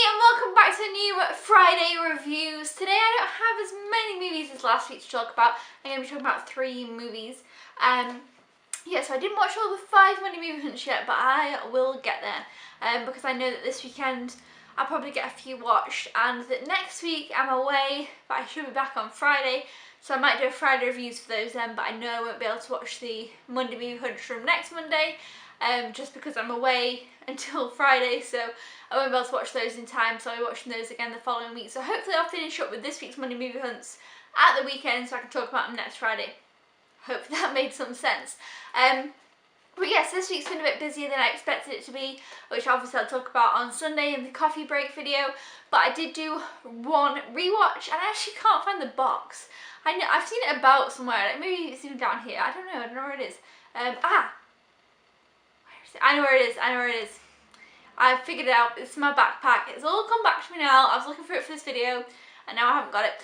and welcome back to a new Friday reviews. Today I don't have as many movies as last week to talk about. I'm going to be talking about 3 movies. So I didn't watch all the 5 Monday movie hunts yet, but I will get there. Because I know that this weekend I'll probably get a few watched, and that next week I'm away, but I should be back on Friday. So I might do a Friday reviews for those then, but I know I won't be able to watch the Monday movie hunts from next Monday. Just because I'm away until Friday, so I won't be able to watch those in time, so I'll be watching those again the following week. So hopefully I'll finish up with this week's Monday movie hunts at the weekend so I can talk about them next Friday. Hopefully that made some sense. But yes, this week's been a bit busier than I expected it to be, which obviously I'll talk about on Sunday in the coffee break video. But I did do one rewatch, and I actually can't find the box. I've seen it about somewhere, like maybe it's even down here. I don't know where it is. I know where it is. I've figured it out. It's my backpack. It's all come back to me now. I was looking for it for this video and now I haven't got it.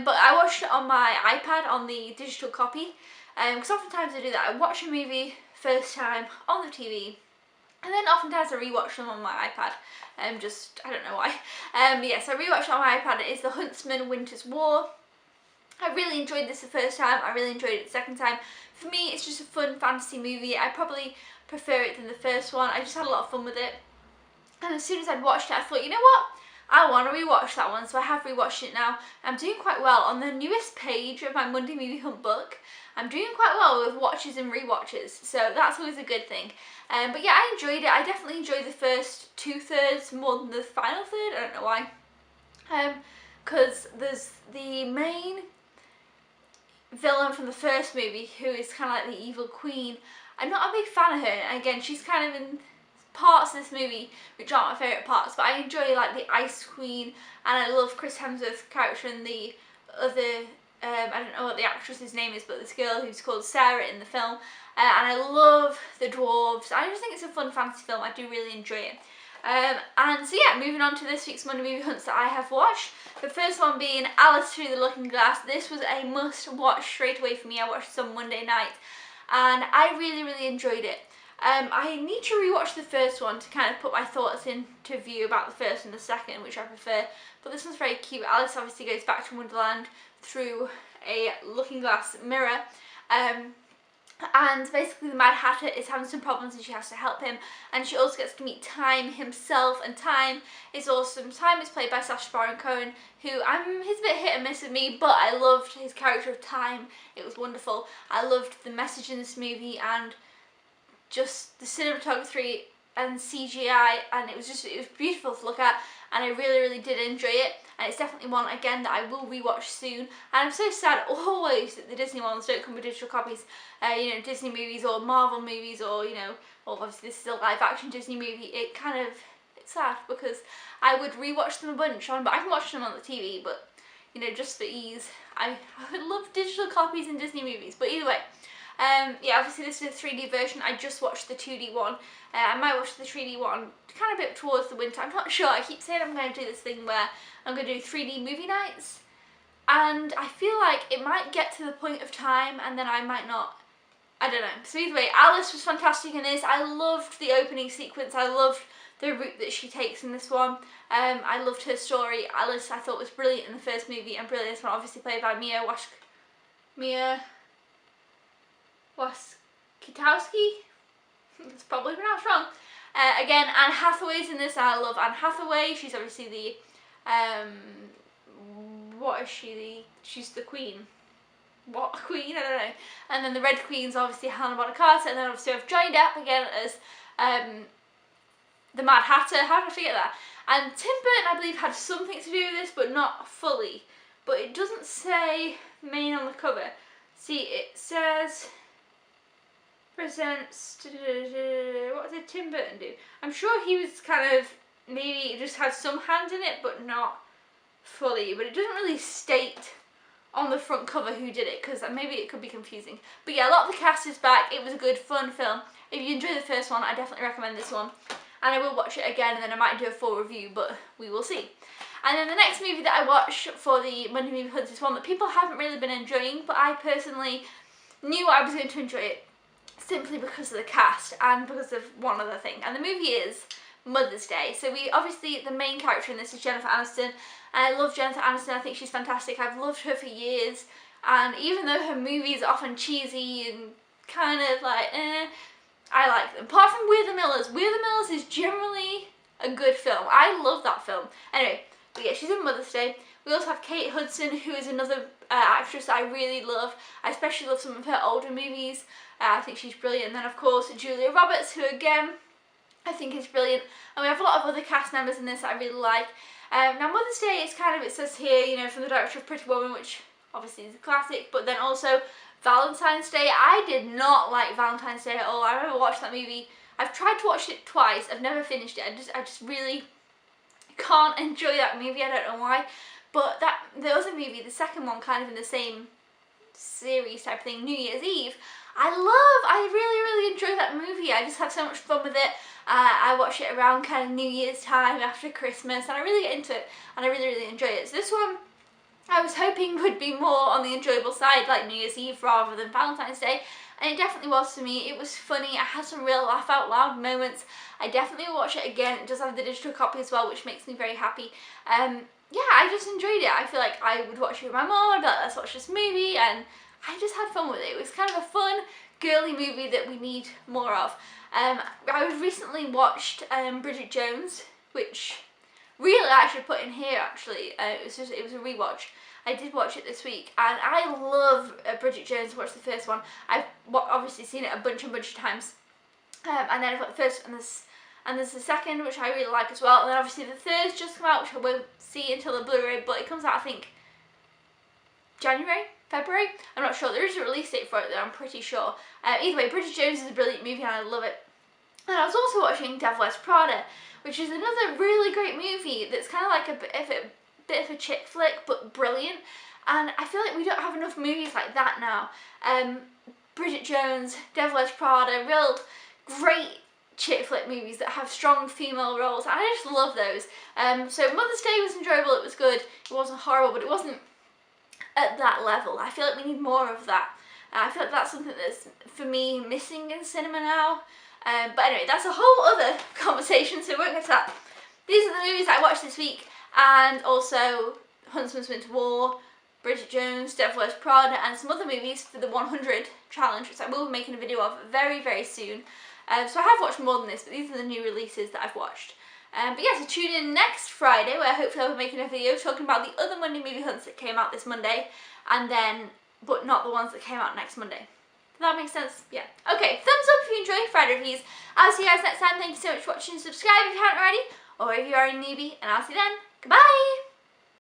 But I watched it on my iPad on the digital copy. Because oftentimes I do that. I watch a movie first time on the TV, and then oftentimes I rewatch them on my iPad. I don't know why. So I rewatched it on my iPad. It is The Huntsman Winter's War. I really enjoyed this the first time. I really enjoyed it the second time. For me, it's just a fun fantasy movie. I probably prefer it than the first one. I just had a lot of fun with it. And as soon as I'd watched it, I thought, you know what? I want to rewatch that one. So I have rewatched it now. I'm doing quite well. On the newest page of my Monday Movie Hunt book, I'm doing quite well with watches and rewatches. So that's always a good thing. But yeah, I enjoyed it. I definitely enjoyed the first 2/3 more than the final third. I don't know why. Because there's the main villain from the first movie, who is kind of like the evil queen. I'm not a big fan of her, and again, she's kind of in parts of this movie which aren't my favourite parts, but I enjoy like the Ice Queen, and I love Chris Hemsworth's character and the other, I don't know what the actress's name is, but this girl who's called Sarah in the film, and I love the dwarves. I just think it's a fun fantasy film. I do really enjoy it. And so yeah, moving on to this week's Monday movie hunts that I have watched. The first one being Alice Through the Looking Glass. This was a must watch straight away for me. I watched this on Monday night, and I really enjoyed it. I need to rewatch the first one to kind of put my thoughts into view about the first and the second, which I prefer. But this one's very cute. Alice obviously goes back to Wonderland through a looking glass mirror. And basically the Mad Hatter is having some problems and she has to help him, and she also gets to meet Time himself, and Time is awesome. Time is played by Sacha Baron Cohen, who he's a bit hit and miss with me, but I loved his character of Time. It was wonderful. I loved the message in this movie and just the cinematography and CGI, and it was beautiful to look at, and I really did enjoy it. And it's definitely one again that I will rewatch soon. And I'm so sad always that the Disney ones don't come with digital copies. Disney movies or Marvel movies, or obviously this is a live action Disney movie. It's sad because I would rewatch them a bunch but I can watch them on the TV, but just for ease, I would love digital copies in Disney movies. But either way, obviously this is a 3D version. I just watched the 2D one. I might watch the 3D one kind of a bit towards the winter. I'm not sure. I keep saying I'm going to do this thing where I'm going to do 3D movie nights, and I feel like it might get to the point of time and then I might not. I don't know. So either way, Alice was fantastic in this. I loved the opening sequence. I loved the route that she takes in this one. I loved her story. Alice, I thought, was brilliant in the first movie and brilliant in this one, obviously played by Mia Wasikowska. It's probably pronounced wrong. Again, Anne Hathaway's in this. I love Anne Hathaway. She's obviously the what is she? She's the queen. What queen? I don't know. And then the Red Queen's obviously Helena Bonham Carter, and then obviously I've joined up again as the Mad Hatter. How did I forget that? And Tim Burton, I believe, had something to do with this, but not fully. But it doesn't say main on the cover. See, it says presents. What did Tim Burton do? I'm sure he was kind of maybe just had some hand in it, but not fully. But it doesn't really state on the front cover who did it, because maybe it could be confusing. But yeah, a lot of the cast is back. It was a good, fun film. If you enjoyed the first one, I definitely recommend this one. And I will watch it again, and then I might do a full review, but we will see. And then the next movie that I watched for the Monday Movie Hunts is one that people haven't really been enjoying, but I personally knew I was going to enjoy it simply because of the cast and because of one other thing. And the movie is Mother's Day. So we obviously, the main character in this is Jennifer Aniston. I love Jennifer Aniston, I think she's fantastic. I've loved her for years, and even though her movies are often cheesy and kind of like I like them. Apart from We're the Millers. We're the Millers is generally a good film. I love that film. Anyway, but yeah, she's in Mother's Day. We also have Kate Hudson, who is another actress I really love. I especially love some of her older movies. I think she's brilliant. And then of course Julia Roberts, who again I think is brilliant. And we have a lot of other cast members in this that I really like. Now Mother's Day is kind of, it says here, you know, from the director of Pretty Woman, which obviously is a classic, but then also Valentine's Day. I did not like Valentine's Day at all. I remember watching that movie. I've tried to watch it twice. I've never finished it. I just really can't enjoy that movie. I don't know why. But the other movie, the second one, kind of in the same series type thing, New Year's Eve, I really enjoy that movie. I just have so much fun with it. I watch it around kind of New Year's time after Christmas, and I really get into it, and I really enjoy it. So this one, I was hoping would be more on the enjoyable side, like New Year's Eve rather than Valentine's Day, and it definitely was for me. It was funny. I had some real laugh out loud moments. I definitely will watch it again. It does have the digital copy as well, which makes me very happy. Yeah, I just enjoyed it. I feel like I would watch it with my mom. I'd be like, let's watch this movie, and I just had fun with it. It was kind of a fun, girly movie that we need more of. I recently watched Bridget Jones, which really I should put in here actually. It was a rewatch. I did watch it this week, and I love Bridget Jones. I watched the first one. I've obviously seen it a bunch of times, and then I've got the first and there's the second, which I really like as well. And then obviously the third's just come out, which I won't see until the Blu-ray, but it comes out I think January, February. I'm not sure. There is a release date for it though, I'm pretty sure. Either way, Bridget Jones is a brilliant movie and I love it. And I was also watching Devil Wears Prada, which is another really great movie that's kind of like a bit of a chick flick, but brilliant. And I feel like we don't have enough movies like that now. Bridget Jones, Devil Wears Prada, real great chick flick movies that have strong female roles, and I just love those. So Mother's Day was enjoyable, it was good, it wasn't horrible, but it wasn't at that level. I feel like we need more of that. I feel like that's something that's, for me, missing in cinema now. But anyway, that's a whole other conversation, so we won't get to that. These are the movies I watched this week, and also Huntsman's Winter War, Bridget Jones, Devil Wears Prada, and some other movies for the 100 challenge, which I will be making a video of very soon. So I have watched more than this, but these are the new releases that I've watched. But yeah, so tune in next Friday, where hopefully I'll be making a video talking about the other Monday movie hunts that came out this Monday, and then, but not the ones that came out next Monday. Does that make sense? Yeah. Okay, thumbs up if you enjoy Friday reviews. I'll see you guys next time. Thank you so much for watching. Subscribe if you haven't already, or if you are a newbie, and I'll see you then. Goodbye!